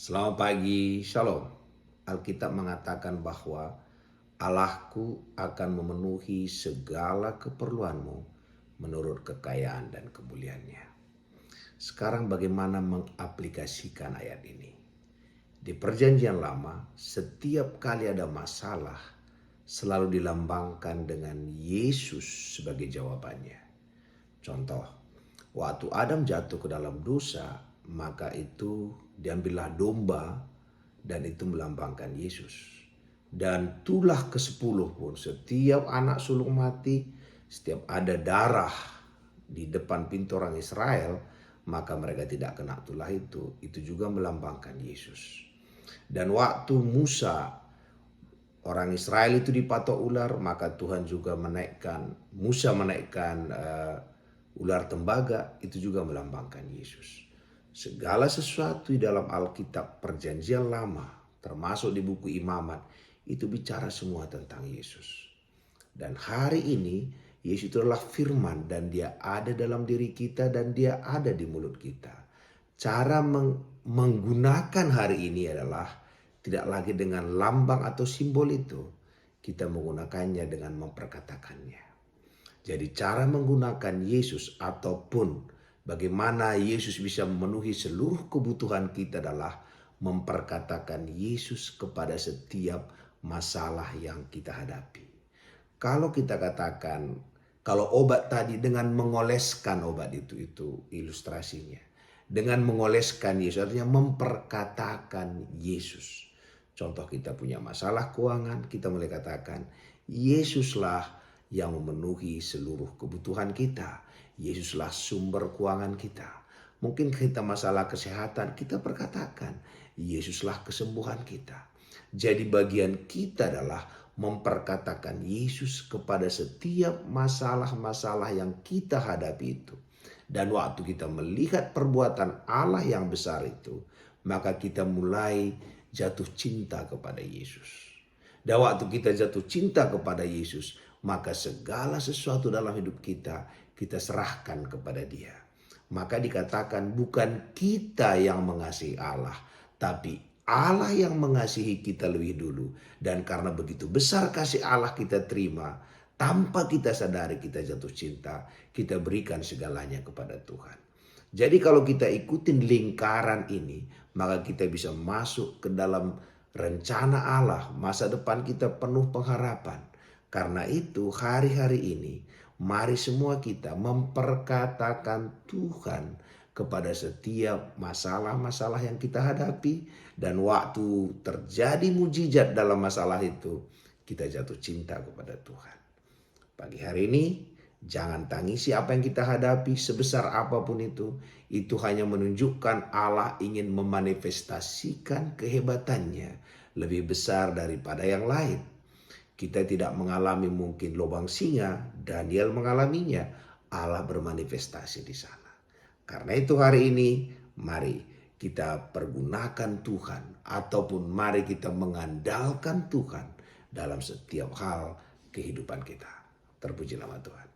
Selamat pagi, Shalom. Alkitab mengatakan bahwa Allahku akan memenuhi segala keperluanmu menurut kekayaan dan kemuliaannya. Sekarang bagaimana mengaplikasikan ayat ini? Di perjanjian lama, setiap kali ada masalah, selalu dilambangkan dengan Yesus sebagai jawabannya. Contoh, waktu Adam jatuh ke dalam dosa, maka itu diambillah domba dan itu melambangkan Yesus. Dan tulah ke-10 pun, setiap anak sulung mati, setiap ada darah di depan pintu orang Israel, maka mereka tidak kena tulah itu juga melambangkan Yesus. Dan waktu orang Israel itu dipatok ular, maka Tuhan juga Musa menaikkan ular tembaga, itu juga melambangkan Yesus. Segala sesuatu di dalam Alkitab perjanjian lama, termasuk di buku Imamat, itu bicara semua tentang Yesus. Dan hari ini Yesus itu adalah firman dan dia ada dalam diri kita dan dia ada di mulut kita. Cara menggunakan hari ini adalah tidak lagi dengan lambang atau simbol itu. Kita menggunakannya dengan memperkatakannya. Jadi cara menggunakan Yesus ataupun bagaimana Yesus bisa memenuhi seluruh kebutuhan kita adalah memperkatakan Yesus kepada setiap masalah yang kita hadapi. Kalau kita katakan, kalau obat tadi dengan mengoleskan obat itu ilustrasinya. Dengan mengoleskan Yesus artinya memperkatakan Yesus. Contoh kita punya masalah keuangan, kita mulai katakan Yesuslah yang memenuhi seluruh kebutuhan kita. Yesuslah sumber keuangan kita. Mungkin kita masalah kesehatan, kita perkatakan Yesuslah kesembuhan kita. Jadi bagian kita adalah memperkatakan Yesus kepada setiap masalah-masalah yang kita hadapi itu. Dan waktu kita melihat perbuatan Allah yang besar itu, maka kita mulai jatuh cinta kepada Yesus. Dan waktu kita jatuh cinta kepada Yesus, maka segala sesuatu dalam hidup kita serahkan kepada Dia. Maka dikatakan bukan kita yang mengasihi Allah, tapi Allah yang mengasihi kita lebih dulu. Dan karena begitu besar kasih Allah kita terima, tanpa kita sadari kita jatuh cinta, kita berikan segalanya kepada Tuhan. Jadi kalau kita ikutin lingkaran ini, maka kita bisa masuk ke dalam rencana Allah. Masa depan kita penuh pengharapan. Karena itu hari-hari ini mari semua kita memperkatakan Tuhan kepada setiap masalah-masalah yang kita hadapi. Dan waktu terjadi mujizat dalam masalah itu, kita jatuh cinta kepada Tuhan. Pagi hari ini jangan tangisi apa yang kita hadapi sebesar apapun itu hanya menunjukkan Allah ingin memanifestasikan kehebatannya lebih besar daripada yang lain. Kita tidak mengalami mungkin lubang singa, Daniel mengalaminya, Allah bermanifestasi di sana. Karena itu hari ini mari kita pergunakan Tuhan ataupun mari kita mengandalkan Tuhan dalam setiap hal kehidupan kita. Terpuji nama Tuhan.